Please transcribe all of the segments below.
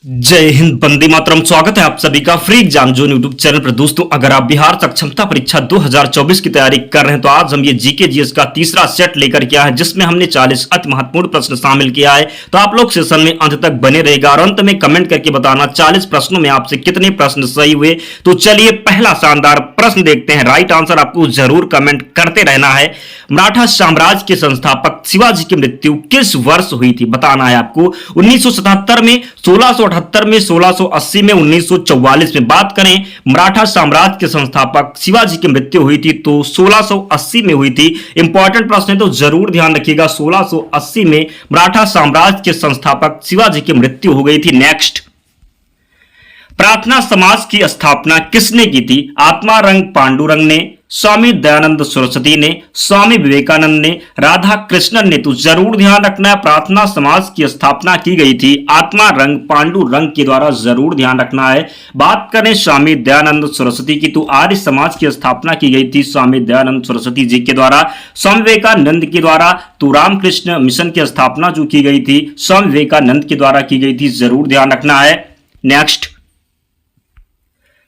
जय हिंद, वंदे मातरम। स्वागत है आप सभी का free exam zone YouTube channel पर। दोस्तों, अगर आप बिहार सक्षमता परीक्षा 2024 की तैयारी कर रहे हैं तो आज हम ये जीके जीएस का तीसरा सेट लेकर के आए हैं, जिसमें हमने 40 अति महत्वपूर्ण प्रश्न शामिल किया है। तो आप लोग सेशन में अंत तक बने रहेगा और अंत में कमेंट करके बताना 40 प्रश्नों में आपसे कितने प्रश्न सही हुए। तो चलिए पहला शानदार प्रश्न देखते हैं। राइट आंसर आपको जरूर कमेंट करते रहना है। मराठा साम्राज्य के संस्थापक शिवाजी की मृत्यु किस वर्ष हुई थी बताना है आपको। 1977 में, 1678 में, 1680 में, 1944 में। बात करें मराठा साम्राज्य के संस्थापक शिवाजी की मृत्यु हुई थी तो 1680 में हुई थी। इंपॉर्टेंट प्रश्न है तो जरूर ध्यान रखिएगा। 1680 में मराठा साम्राज्य के संस्थापक शिवाजी की मृत्यु हो गई थी। नेक्स्ट, प्रार्थना समाज की स्थापना किसने की थी? आत्मारंग पांडुरंग ने, स्वामी दयानंद सरस्वती ने, स्वामी विवेकानंद ने, राधा कृष्णन ने। तो जरूर ध्यान रखना है, प्रार्थना समाज की स्थापना की गई थी आत्मारंग पांडुरंग के द्वारा। जरूर ध्यान रखना है। बात करें स्वामी दयानंद सरस्वती की तो आर्य समाज की स्थापना की गई थी स्वामी दयानंद सरस्वती जी के द्वारा। स्वामी विवेकानंद के द्वारा तो रामकृष्ण मिशन की स्थापना जो की गई थी स्वामी विवेकानंद के द्वारा की गई थी। जरूर ध्यान रखना है। नेक्स्ट,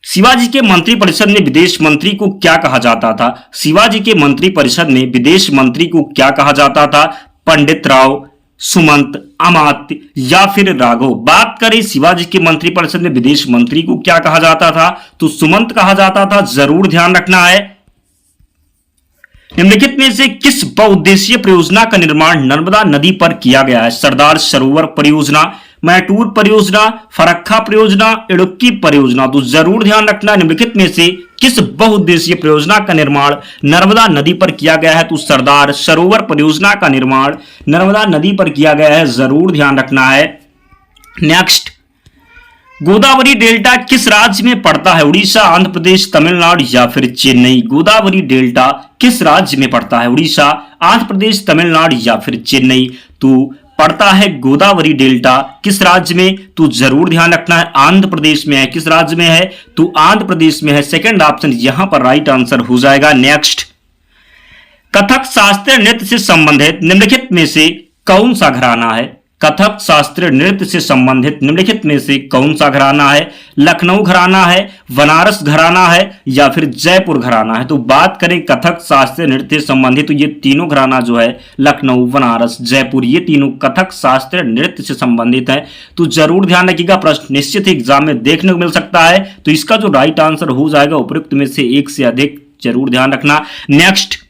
शिवाजी के मंत्रिपरिषद में विदेश मंत्री को क्या कहा जाता था? शिवाजी के मंत्रिपरिषद में विदेश मंत्री को क्या कहा जाता था? पंडित राव, सुमंत, अमात्य या फिर राघव। बात करें शिवाजी के मंत्रिपरिषद में विदेश मंत्री को क्या कहा जाता था तो सुमंत कहा जाता था। जरूर ध्यान रखना है। निम्नलिखित में से किस बहुउद्देशीय परियोजना का निर्माण नर्मदा नदी पर किया गया है? सरदार सरोवर परियोजना, मैटूर परियोजना, फरक्का परियोजना, इडुक्की परियोजना। तो जरूर ध्यान रखना, निम्नलिखित में से किस बहुउद्देशीय परियोजना का निर्माण नर्मदा नदी पर किया गया है? तो सरदार सरोवर परियोजना का निर्माण नर्मदा नदी पर किया गया है। जरूर ध्यान रखना है। नेक्स्ट, गोदावरी डेल्टा किस राज्य में पड़ता है? उड़ीसा, आंध्र प्रदेश, तमिलनाडु या फिर चेन्नई। गोदावरी डेल्टा किस राज्य में पड़ता है? उड़ीसा, आंध्र प्रदेश, तमिलनाडु या फिर चेन्नई। तो पड़ता है गोदावरी डेल्टा किस राज्य में? तो जरूर ध्यान रखना है, आंध्र प्रदेश में है। किस राज्य में है? तो आंध्र प्रदेश में है। सेकंड ऑप्शन यहां पर राइट आंसर हो जाएगा। नेक्स्ट, कथक शास्त्रीय नृत्य से संबंधित निम्नलिखित में से कौन सा घराना है? कथक शास्त्रीय नृत्य से संबंधित निम्नलिखित में से कौन सा घराना है? लखनऊ घराना है, बनारस घराना है या फिर जयपुर घराना है। तो बात करें कथक शास्त्रीय नृत्य से संबंधित तो ये तीनों घराना जो है लखनऊ, बनारस, जयपुर, ये तीनों कथक शास्त्रीय नृत्य से संबंधित है। तो जरूर ध्यान रखिएगा, प्रश्न निश्चित एग्जाम में देखने को मिल सकता है। तो इसका जो राइट आंसर हो जाएगा उपयुक्त में से एक से अधिक। जरूर ध्यान रखना। नेक्स्ट,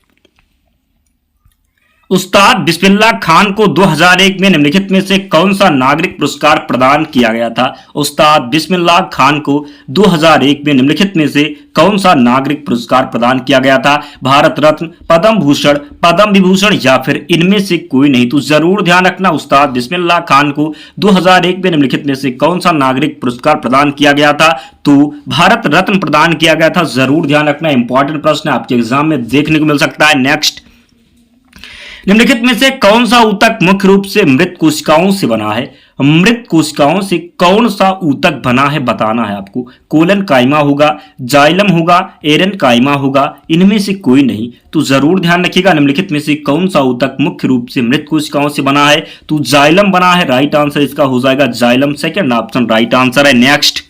उस्ताद बिस्मिल्लाह खान को 2001 में निम्नलिखित में से कौन सा नागरिक पुरस्कार प्रदान किया गया था? उस्ताद बिस्मिल्लाह खान को 2001 में निम्नलिखित में से कौन सा नागरिक पुरस्कार प्रदान किया गया था? भारत रत्न, पद्म भूषण, पद्म विभूषण या फिर इनमें से कोई नहीं। तो जरूर ध्यान रखना, उस्ताद बिस्मिल्लाह खान को 2001 में निम्नलिखित में से कौन सा नागरिक पुरस्कार प्रदान किया गया था? तो भारत रत्न प्रदान किया गया था। जरूर ध्यान रखना, इंपॉर्टेंट प्रश्न आपके एग्जाम में देखने को मिल सकता है। नेक्स्ट, निम्नलिखित में से कौन सा ऊतक मुख्य रूप से मृत कोशिकाओं से बना है? मृत कोशिकाओं से कौन सा ऊतक बना है बताना है आपको। कोलन कायमा होगा, जाइलम होगा, एरन कायमा होगा, इनमें से कोई नहीं। तो जरूर ध्यान रखिएगा, निम्नलिखित में से कौन सा ऊतक मुख्य रूप से मृत कोशिकाओं से बना है? तो जाइलम बना है। राइट आंसर इसका हो जाएगा xylem. Second option right answer है। नेक्स्ट,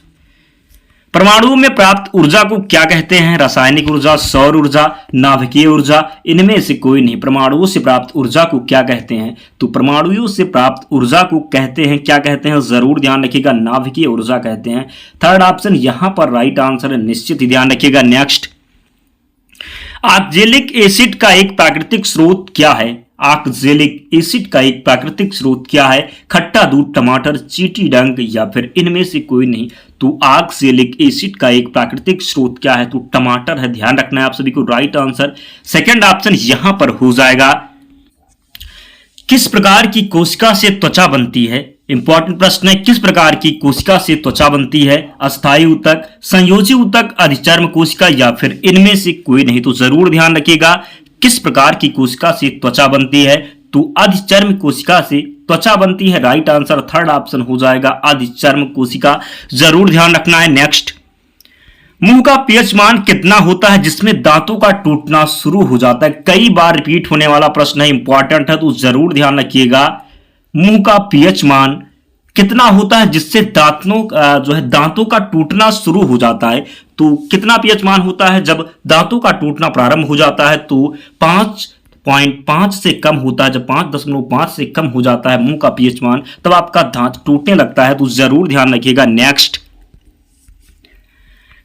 परमाणु में प्राप्त ऊर्जा को क्या कहते हैं? रासायनिक ऊर्जा, सौर ऊर्जा, नाभिकीय ऊर्जा, इनमें से कोई नहीं। परमाणुओं से प्राप्त ऊर्जा को क्या कहते हैं? तो परमाणुओं से प्राप्त ऊर्जा को कहते हैं, क्या कहते हैं? जरूर ध्यान रखिएगा, नाभिकीय ऊर्जा कहते हैं। थर्ड ऑप्शन यहां पर राइट आंसर है, निश्चित ही ध्यान रखिएगा। नेक्स्ट, ऑक्जेलिक एसिड का एक प्राकृतिक स्रोत क्या है? ऑक्जेलिक एसिड का एक प्राकृतिक स्रोत क्या है? खट्टा दूध, टमाटर, चीटी डंक या फिर इनमें से कोई नहीं। तो ऑक्जेलिक एसिड का एक प्राकृतिक स्रोत क्या है? तो टमाटर है। ध्यान रखना है आप सभी को। राइट आंसर सेकंड ऑप्शन यहां पर हो जाएगा। किस प्रकार की कोशिका से त्वचा बनती है? इंपॉर्टेंट प्रश्न है, किस प्रकार की कोशिका से त्वचा बनती है? अस्थायी ऊतक, संयोजी ऊतक, अधिचर्म कोशिका या फिर इनमें से कोई नहीं। तो जरूर ध्यान रखिएगा, किस प्रकार की कोशिका से त्वचा बनती है? तो अधिचर्म कोशिका से त्वचा बनती है। राइट आंसर थर्ड ऑप्शन हो जाएगा, अधिचर्म कोशिका। जरूर ध्यान रखना है। नेक्स्ट, मुंह का पीएच मान कितना होता है जिसमें दांतों का टूटना शुरू हो जाता है? कई बार रिपीट होने वाला प्रश्न है, इंपॉर्टेंट है, तो जरूर ध्यान रखिएगा। मुंह का पीएच मान कितना होता है जिससे दांतों का टूटना शुरू हो जाता है। तो कितना पीएच मान होता है जब दांतों का टूटना प्रारंभ हो जाता है? तो 5.5 से कम होता है। जब 5.5 से कम हो जाता है मुंह का पीएच मान, तब आपका दांत टूटने लगता है। तो जरूर ध्यान रखिएगा। नेक्स्ट,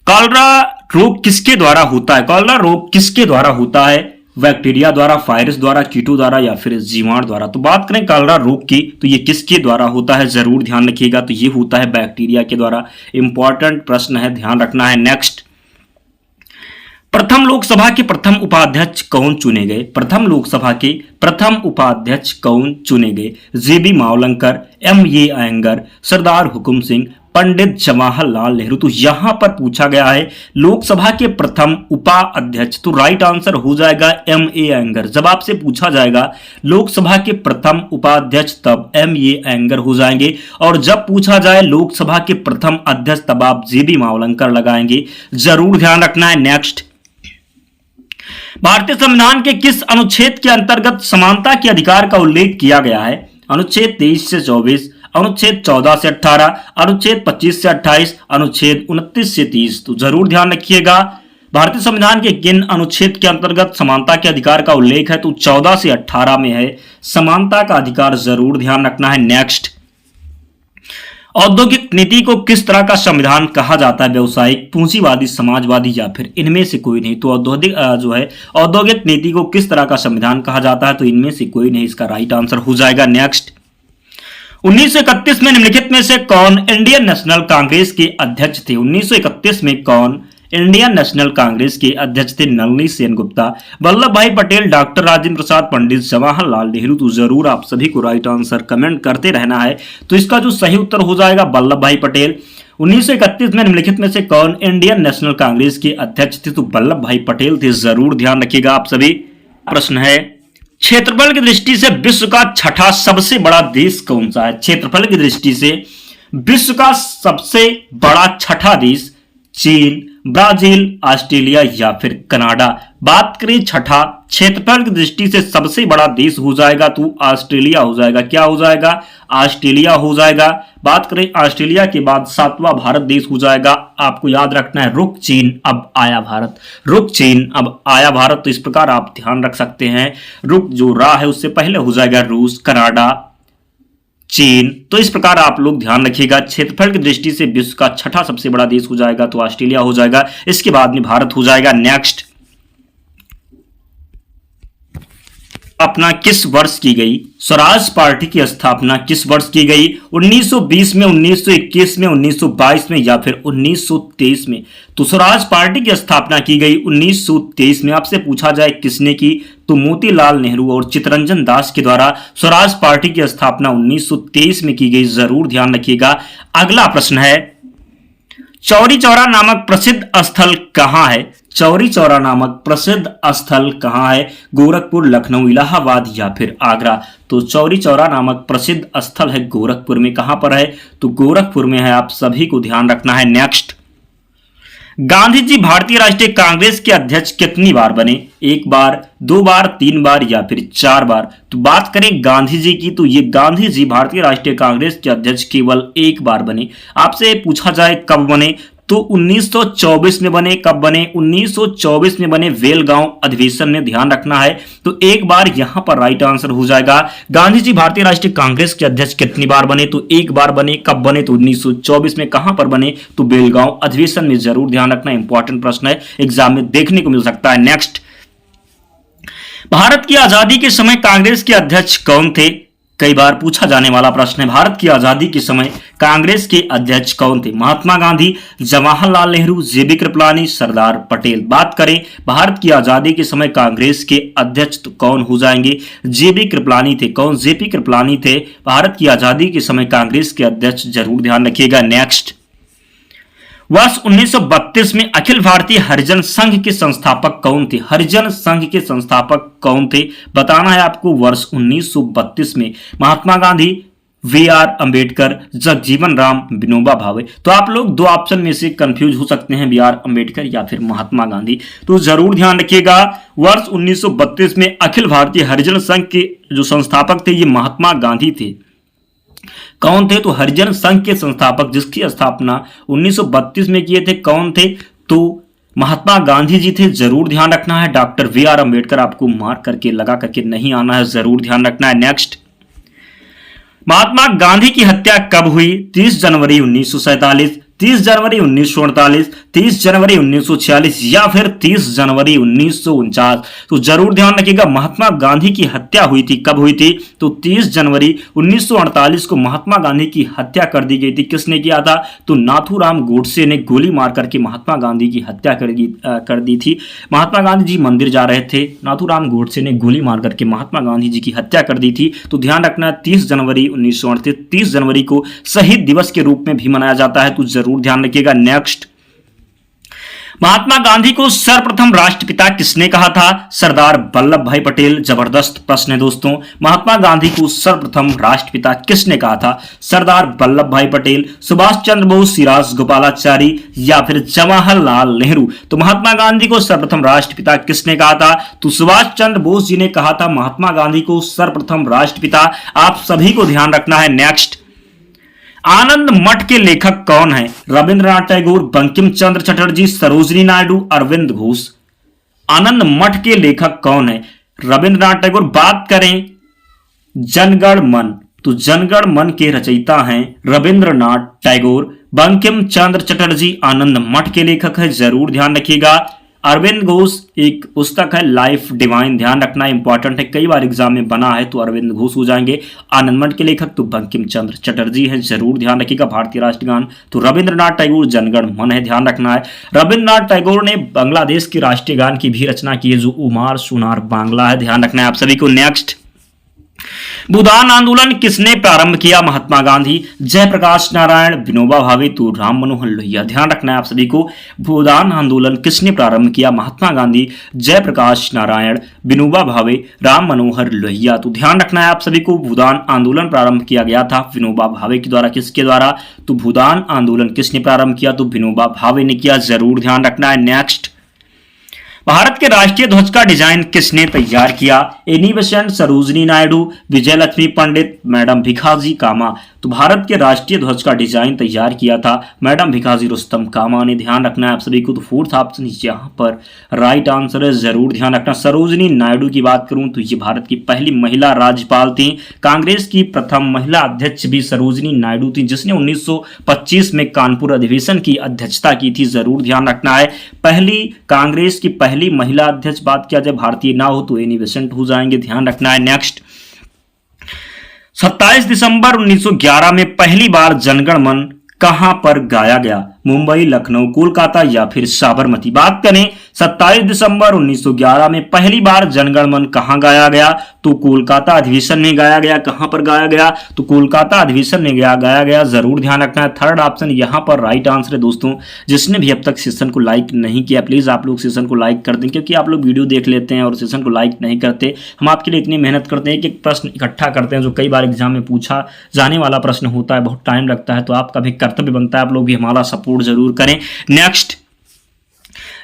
कॉलरा रोग किसके द्वारा होता है? कॉलरा रोग किसके द्वारा होता है? बैक्टीरिया द्वारा, वायरस द्वारा, कीटों द्वारा या फिर जीवाणु द्वारा? तो बात करें कॉलरा रोग की, तो ये किसके द्वारा होता है? जरूर ध्यान रखिएगा। तो ये होता है बैक्टीरिया के द्वारा। इंपॉर्टेंट प्रश्न है, ध्यान रखना है। नेक्स्ट, प्रथम लोकसभा के प्रथम उपाध्यक्ष कौन चुने गए? प्रथम लोकसभा के प्रथम उपाध्यक्ष कौन चुने गए? जेबी मावलंकर, एम.ए. अयंगर, सरदार हुकुम सिंह, पंडित जवाहरलाल नेहरू? तो यहां पर पूछा गया है लोकसभा के प्रथम उपाध्यक्ष, तो राइट आंसर हो जाएगा एम.ए. अयंगर। जब आपसे पूछा जाएगा लोकसभा के प्रथम उपाध्यक्ष, तब एम.ए. अयंगर हो जाएंगे। और जब पूछा जाए लोकसभा के प्रथम अध्यक्ष, तब आप जेबी मावलंकर लगाएंगे। जरूर ध्यान रखना है। नेक्स्ट, भारतीय संविधान के किस अनुच्छेद के अंतर्गत समानता के अधिकार का उल्लेख किया गया है? अनुच्छेद 23 से 24, अनुच्छेद 14 से 18, अनुच्छेद 25 से 28, अनुच्छेद 29 से 30? तो जरूर ध्यान रखिएगा भारतीय संविधान के किन अनुच्छेद के अंतर्गत समानता के अधिकार का उल्लेख है? तो 14 से 18 में है समानता का अधिकार। जरूर ध्यान रखना है। नेक्स्ट, औद्योगिक नीति को किस तरह का संविधान कहा जाता है? व्यवसायिक, पूंजीवादी, समाजवादी या फिर इनमें से कोई नहीं? तो औद्योगिक नीति को किस तरह का संविधान कहा जाता है? तो इनमें से कोई नहीं, इसका राइट आंसर हो जाएगा। नेक्स्ट, 1931 में निम्नलिखित में से कौन इंडियन नेशनल कांग्रेस के अध्यक्ष थे? 1931 में कौन इंडियन नेशनल कांग्रेस के अध्यक्ष थे? नलिनी सेनगुप्ता, वल्लभ भाई पटेल, डॉक्टर राजेंद्र प्रसाद, पंडित जवाहरलाल नेहरू? तो जरूर आप सभी को राइट आंसर कमेंट करते रहना है। तो इसका जो सही उत्तर हो जाएगा वल्लभ भाई पटेल। 1931 में निम्नलिखित में से कौन इंडियन नेशनल कांग्रेस के अध्यक्ष थे? तो वल्लभ भाई पटेल थे। जरूर ध्यान रखिएगा आप सभी। प्रश्न है, क्षेत्रफल की दृष्टि से विश्व का छठा सबसे बड़ा देश कौन सा है? क्षेत्रफल की दृष्टि से विश्व का सबसे बड़ा छठा देश चीन, ब्राजील, ऑस्ट्रेलिया या फिर कनाडा? बात करें छठा क्षेत्रफल की दृष्टि से सबसे बड़ा देश हो जाएगा तो ऑस्ट्रेलिया हो जाएगा। क्या हो जाएगा? ऑस्ट्रेलिया हो जाएगा। बात करें ऑस्ट्रेलिया के बाद सातवां भारत देश हो जाएगा। आपको याद रखना है रुक चीन अब आया भारत, रुक चीन अब आया भारत। तो इस प्रकार आप ध्यान रख सकते हैं। रुक जो रा है उससे पहले हो जाएगा रूस, कनाडा, चीन। तो इस प्रकार आप लोग ध्यान रखिएगा। क्षेत्रफल की दृष्टि से विश्व का छठा सबसे बड़ा देश हो जाएगा तो ऑस्ट्रेलिया हो जाएगा। इसके बाद में भारत हो जाएगा। नेक्स्ट, स्थापना किस वर्ष की गई? स्वराज पार्टी की स्थापना किस वर्ष की गई? 1920 में, 1921 में, 1922 में या फिर 1923 में? तो स्वराज पार्टी की स्थापना की गई 1923 में। आपसे पूछा जाए किसने की, तो मोतीलाल नेहरू और चित्तरंजन दास के द्वारा स्वराज पार्टी की स्थापना 1923 में की गई। जरूर ध्यान रखिएगा। अगला प्रश्न है, चौरी चौरा नामक प्रसिद्ध स्थल कहां है? चौरी चौरा नामक प्रसिद्ध स्थल कहां है? गोरखपुर, लखनऊ, इलाहाबाद या फिर आगरा? तो चौरी चौरा नामक प्रसिद्ध स्थल है गोरखपुर में। कहां पर है? तो गोरखपुर में है। आप सभी को ध्यान रखना है। नेक्स्ट, गांधी जी भारतीय राष्ट्रीय कांग्रेस के अध्यक्ष कितनी बार बने? 1 बार, 2 बार, 3 बार या फिर 4 बार? तो बात करें गांधी जी की, तो ये गांधी जी भारतीय राष्ट्रीय कांग्रेस के अध्यक्ष केवल 1 बार बने। आपसे पूछा जाए कब बने, तो 1924 में बने। कब बने? 1924 में बने, वेलगांव अधिवेशन में। ध्यान रखना है। तो 1 बार यहां पर राइट आंसर हो जाएगा। गांधी जी भारतीय राष्ट्रीय कांग्रेस के अध्यक्ष कितनी बार बने? तो 1 बार बने। कब बने? तो 1924 में। कहां पर बने? तो बेलगांव अधिवेशन में। जरूर ध्यान रखना, इंपॉर्टेंट प्रश्न है, एग्जाम में देखने को मिल सकता है। नेक्स्ट, भारत की आजादी के समय कांग्रेस के अध्यक्ष कौन थे? कई बार पूछा जाने वाला प्रश्न है। भारत की आजादी के समय कांग्रेस के अध्यक्ष कौन थे? महात्मा गांधी, जवाहरलाल नेहरू, जेबी कृपलानी, सरदार पटेल? बात करें भारत की आजादी के समय कांग्रेस के अध्यक्ष तो कौन हो जाएंगे? जेबी कृपलानी थे। कौन? जेपी कृपलानी थे भारत की आजादी के समय कांग्रेस के अध्यक्ष। जरूर ध्यान रखिएगा। नेक्स्ट, वर्ष 1932 में अखिल भारतीय हरिजन संघ के संस्थापक कौन थे? हरिजन संघ के संस्थापक कौन थे? बताना है आपको। वर्ष 1932 में महात्मा गांधी, वी.आर. अंबेडकर, जगजीवन राम, विनोबा भावे? तो आप लोग 2 ऑप्शन में से कंफ्यूज हो सकते हैं, वी.आर. अंबेडकर या फिर महात्मा गांधी। तो जरूर ध्यान रखिएगा। वर्ष 1932 में अखिल भारतीय हरिजन संघ के जो संस्थापक थे ये महात्मा गांधी थे। कौन थे? तो हरिजन संघ के संस्थापक, जिसकी स्थापना 1932 में किए थे, कौन थे? तो महात्मा गांधी जी थे। जरूर ध्यान रखना है। डॉक्टर वी आर अम्बेडकर, आपको मार्क करके लगा करके नहीं आना है, जरूर ध्यान रखना है। नेक्स्ट, महात्मा गांधी की हत्या कब हुई? 30 जनवरी 1947, 30 जनवरी 1948, 30 जनवरी 1946 या फिर 30 जनवरी 1949। तो जरूर ध्यान रखिएगा, महात्मा गांधी की हत्या हुई थी, कब हुई थी? तो 30 जनवरी 1948 को महात्मा गांधी की हत्या कर दी गई थी। किसने किया था? तो नाथूराम गोडसे ने गोली मार करके महात्मा गांधी की हत्या कर दी थी। महात्मा गांधी जी मंदिर जा रहे थे, नाथूराम गोडसे ने गोली मार करके महात्मा गांधी जी की हत्या कर दी थी। तो ध्यान रखना, 30 जनवरी 1938, 30 जनवरी को शहीद दिवस के रूप में भी मनाया जाता है, तो जरूर ध्यान रखिएगा। नेक्स्ट, महात्मा गांधी को सर्वप्रथम राष्ट्रपिता किसने कहा था? सरदार वल्लभ भाई पटेल। जबरदस्त प्रश्न है दोस्तों, महात्मा गांधी को सर्वप्रथम राष्ट्रपिता किसने कहा था? सरदार वल्लभ भाई पटेल, सुभाष चंद्र बोस, सिराज गोपालाचारी या फिर जवाहरलाल नेहरू। तो महात्मा गांधी को सर्वप्रथम राष्ट्रपिता किसने कहा था? तो सुभाष चंद्र बोस जी ने कहा था महात्मा गांधी को सर्वप्रथम राष्ट्रपिता। आप सभी को ध्यान रखना है। नेक्स्ट, आनंद मठ के लेखक कौन है? रविंद्रनाथ टैगोर, बंकिम चंद्र चटर्जी, सरोजिनी नायडू, अरविंद घोष। आनंद मठ के लेखक कौन है? रविंद्रनाथ टैगोर। बात करें जनगण मन, तो जनगण मन के रचयिता हैं रविंद्रनाथ टैगोर। बंकिम चंद्र चटर्जी आनंद मठ के लेखक है, जरूर ध्यान रखिएगा। अरविंद घोष एक पुस्तक है लाइफ डिवाइन, ध्यान रखना इंपॉर्टेंट है, कई बार एग्जाम में बना है, तो अरविंद घोष हो जाएंगे। आनंद मठ के लेखक तो बंकिम चंद्र चटर्जी हैं, जरूर ध्यान रखिएगा। भारतीय राष्ट्रगान तो रविंद्रनाथ टैगोर, जनगण मन है, ध्यान रखना है। रविंद्रनाथ टैगोर ने बांग्लादेश के राष्ट्रीय गान की भी रचना की है, जो उमार सुनार बांग्ला है, ध्यान रखना है आप सभी को। नेक्स्ट, भूदान आंदोलन किसने प्रारंभ किया? महात्मा गांधी। जयप्रकाश नारायण, विनोबा भावे तो राम मनोहर लोहिया। ध्यान रखना है आप सभी को, भूदान आंदोलन किसने प्रारंभ किया? महात्मा गांधी, जयप्रकाश नारायण, विनोबा भावे, राम मनोहर लोहिया। तो ध्यान रखना है आप सभी को, भूदान आंदोलन प्रारंभ किया गया था विनोबा भावे के द्वारा। किसके द्वारा? तो भूदान आंदोलन किसने प्रारंभ किया? तो विनोबा भावे ने किया, जरूर ध्यान रखना है। नेक्स्ट, भारत के राष्ट्रीय ध्वज का डिजाइन किसने तैयार किया? एनी बेसेंट, सरोजिनी नायडू, विजय लक्ष्मी पंडित, मैडम भिखाजी कामा। तो भारत के राष्ट्रीय ध्वज का डिजाइन तैयार किया था मैडम भिखाजी रुस्तम कामा ने, ध्यान रखना है आप सभी को। तो फोर्थ ऑप्शन यहाँ पर राइट आंसर है, जरूर ध्यान रखना। सरोजिनी नायडू की बात करूं तो ये भारत की पहली महिला राज्यपाल थी। कांग्रेस की प्रथम महिला अध्यक्ष भी सरोजिनी नायडू थी, जिसने 1925 में कानपुर अधिवेशन की अध्यक्षता की थी, जरूर ध्यान रखना है। पहली कांग्रेस की पहली महिला अध्यक्ष, बात किया जाए भारतीय ना हो तो एनी बेसेंट हो जाएंगे, ध्यान रखना है। नेक्स्ट, 27 दिसंबर 1911 में पहली बार जनगण मन कहां पर गाया गया? मुंबई, लखनऊ, कोलकाता या फिर साबरमती। बात करें 27 दिसंबर 1911 में पहली बार जनगण मन कहां गाया गया? तो कोलकाता अधिवेशन में गाया गया। कहां पर गाया गया? तो कोलकाता अधिवेशन में गाया गया, जरूर ध्यान रखना है। थर्ड ऑप्शन यहां पर राइट आंसर है दोस्तों। जिसने भी अब तक सेशन को लाइक नहीं किया, प्लीज आप लोग सेशन को लाइक कर दें, क्योंकि आप लोग वीडियो देख लेते हैं और सेशन को लाइक नहीं करते। हम आपके लिए इतनी मेहनत करते हैं, एक प्रश्न इकट्ठा करते हैं जो कई बार एग्जाम में पूछा जाने वाला प्रश्न होता है, बहुत टाइम लगता है, तो आपका भी कर्तव्य बनता है आप लोग भी हमारा सपोर्ट जरूर करें। नेक्स्ट,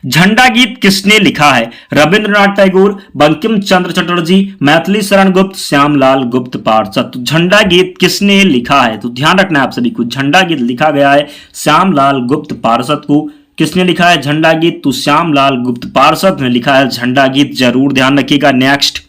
झंडा गीत किसने लिखा है? रविंद्रनाथ टैगोर, बंकिम चंद्र चटर्जी, मैथिली शरण गुप्त, श्यामलाल गुप्त पार्षद। तो झंडा गीत किसने लिखा है? तो ध्यान रखना है आप सभी को, झंडा गीत लिखा गया है श्यामलाल गुप्त पार्षद को। किसने लिखा है झंडा गीत? तो श्यामलाल गुप्त पार्षद ने लिखा है झंडा गीत, जरूर ध्यान रखिएगा। नेक्स्ट,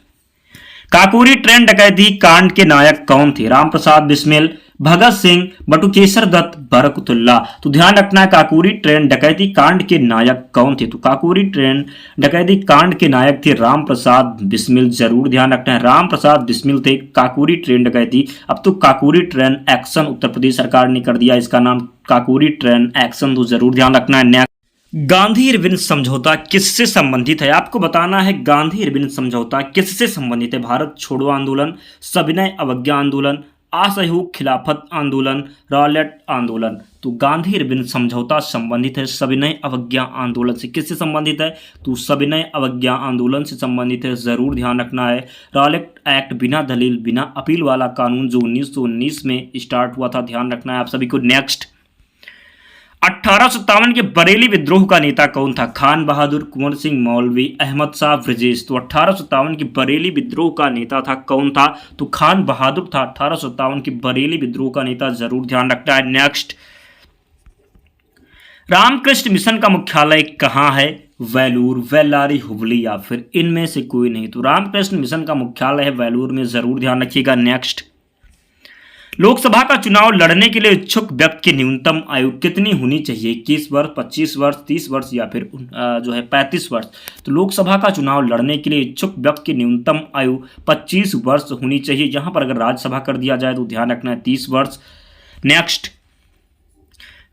काकोरी ट्रेन डकैती कांड के नायक कौन थे? रामप्रसाद बिस्मिल, भगत सिंह, बटुकेश्वर दत्त, बरकतुल्ला। तो ध्यान रखना है, काकोरी ट्रेन डकैती कांड के नायक कौन थे? तो काकोरी ट्रेन डकैती कांड के नायक थे रामप्रसाद बिस्मिल, जरूर ध्यान रखना है। रामप्रसाद बिस्मिल थे काकोरी ट्रेन डकैती। अब तो काकोरी ट्रेन एक्शन उत्तर प्रदेश सरकार ने कर दिया इसका नाम काकोरी ट्रेन एक्शन, तो जरूर ध्यान रखना है। गांधी इरविन समझौता किससे संबंधित है? आपको बताना है गांधी इरविन समझौता किससे संबंधित है? भारत छोड़ो आंदोलन, सविनय अवज्ञा आंदोलन, असहयोग खिलाफत आंदोलन, रॉलेट आंदोलन। तो गांधी इरविन समझौता संबंधित है सविनय अवज्ञा आंदोलन से। किससे संबंधित है? तो सविनय अवज्ञा आंदोलन से संबंधित है, जरूर ध्यान रखना है। रॉलेट एक्ट बिना दलील बिना अपील वाला कानून जो 1919 में स्टार्ट हुआ था, ध्यान रखना है आप सभी को। नेक्स्ट, 1857 के बरेली विद्रोह का नेता कौन था? खान बहादुर, कुंवर सिंह, मौलवी, अहमद शाह, ब्रजेश। तो 1857 के बरेली विद्रोह का नेता था कौन था? तो खान बहादुर था 1857 के बरेली विद्रोह का नेता, जरूर ध्यान रखना है। नेक्स्ट, रामकृष्ण मिशन का मुख्यालय कहाँ है? वेलूर, बेल्लारी, हुबली या फिर इनमें से कोई नहीं। तो रामकृष्ण मिशन का मुख्यालय है वेलूर में, जरूर ध्यान रखिएगा। नेक्स्ट, लोकसभा का चुनाव लड़ने के लिए इच्छुक व्यक्ति की न्यूनतम आयु कितनी होनी चाहिए? 21 वर्ष, 25 वर्ष, 30 वर्ष या फिर 35 वर्ष। तो लोकसभा का चुनाव लड़ने के लिए इच्छुक व्यक्ति की न्यूनतम आयु 25 वर्ष होनी चाहिए। यहाँ पर अगर राज्यसभा कर दिया जाए तो ध्यान रखना है 30 वर्ष। नेक्स्ट,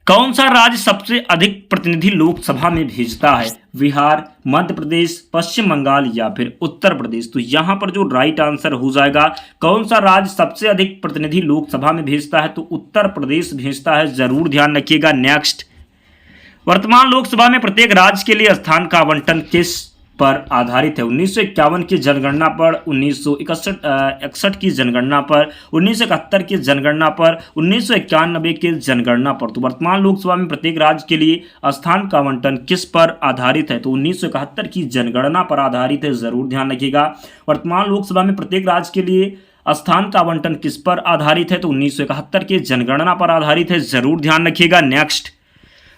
कौन सा राज्य सबसे अधिक प्रतिनिधि लोकसभा में भेजता है? बिहार, मध्य प्रदेश, पश्चिम बंगाल या फिर उत्तर प्रदेश। तो यहां पर जो राइट आंसर हो जाएगा, कौन सा राज्य सबसे अधिक प्रतिनिधि लोकसभा में भेजता है? तो उत्तर प्रदेश भेजता है, जरूर ध्यान रखिएगा। नेक्स्ट, वर्तमान लोकसभा में प्रत्येक राज्य के लिए स्थान का आवंटन किस पर आधारित है? 1951 की जनगणना पर, 1961 की जनगणना पर, 1971 की जनगणना पर, 1991 की जनगणना पर। तो वर्तमान लोकसभा में प्रत्येक राज्य के लिए स्थान का आवंटन किस पर आधारित है? तो 1971 की जनगणना पर आधारित है, जरूर ध्यान रखिएगा। वर्तमान लोकसभा में प्रत्येक राज्य के लिए स्थान का आवंटन किस पर आधारित है? तो 1971 की जनगणना पर आधारित है, जरूर ध्यान रखिएगा। नेक्स्ट,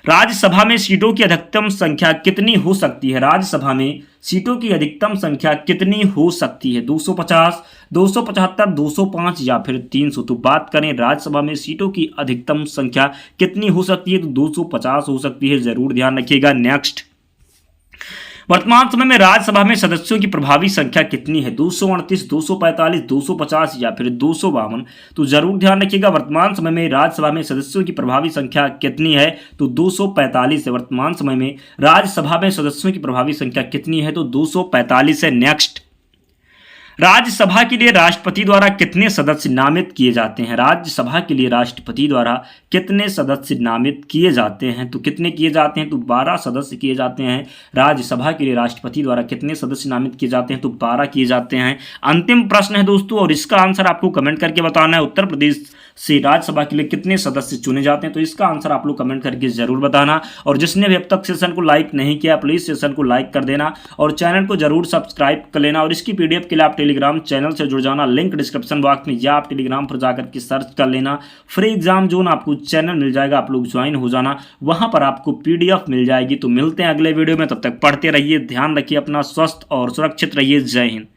राज्यसभा में सीटों की अधिकतम संख्या कितनी हो सकती है? राज्यसभा में सीटों की अधिकतम संख्या कितनी हो सकती है? 250, 275, 205 या फिर 300। तो बात करें राज्यसभा में सीटों की अधिकतम संख्या कितनी हो सकती है? तो 250 हो सकती है, जरूर ध्यान रखिएगा। नेक्स्ट, वर्तमान समय में राज्यसभा में सदस्यों की प्रभावी संख्या कितनी है? 238, 245, 250 या फिर 252। तो जरूर ध्यान रखिएगा, वर्तमान समय में राज्यसभा में सदस्यों की प्रभावी संख्या कितनी है? तो 245 है। वर्तमान समय में राज्यसभा में सदस्यों की प्रभावी संख्या कितनी है? तो 245 है। नेक्स्ट, राज्यसभा के लिए राष्ट्रपति द्वारा कितने सदस्य नामित किए जाते हैं? राज्यसभा के लिए राष्ट्रपति द्वारा कितने सदस्य नामित किए जाते हैं? तो कितने किए जाते हैं? तो 12 सदस्य किए जाते हैं। राज्यसभा के लिए राष्ट्रपति द्वारा कितने सदस्य नामित किए जाते हैं? तो 12 किए जाते हैं। अंतिम प्रश्न है दोस्तों, और इसका आंसर आपको कमेंट करके बताना है। उत्तर प्रदेश से राज्यसभा के लिए कितने सदस्य चुने जाते हैं? तो इसका आंसर आप लोग कमेंट करके जरूर बताना। और जिसने भी अब तक सेशन को लाइक नहीं किया, प्लीज सेशन को लाइक कर देना और चैनल को जरूर सब्सक्राइब कर लेना। और इसकी पीडीएफ के लिए आप टेलीग्राम चैनल से जुड़ जाना, लिंक डिस्क्रिप्शन बॉक्स में, या आप टेलीग्राम पर जाकर के सर्च कर लेना। फ्री एग्जाम जोन आपको चैनल मिल जाएगा, आप लोग ज्वाइन हो जाना, वहां पर आपको पीडीएफ मिल जाएगी। तो मिलते हैं अगले वीडियो में, तब तक पढ़ते रहिए, ध्यान रखिए अपना, स्वस्थ और सुरक्षित रहिए। जय हिंद।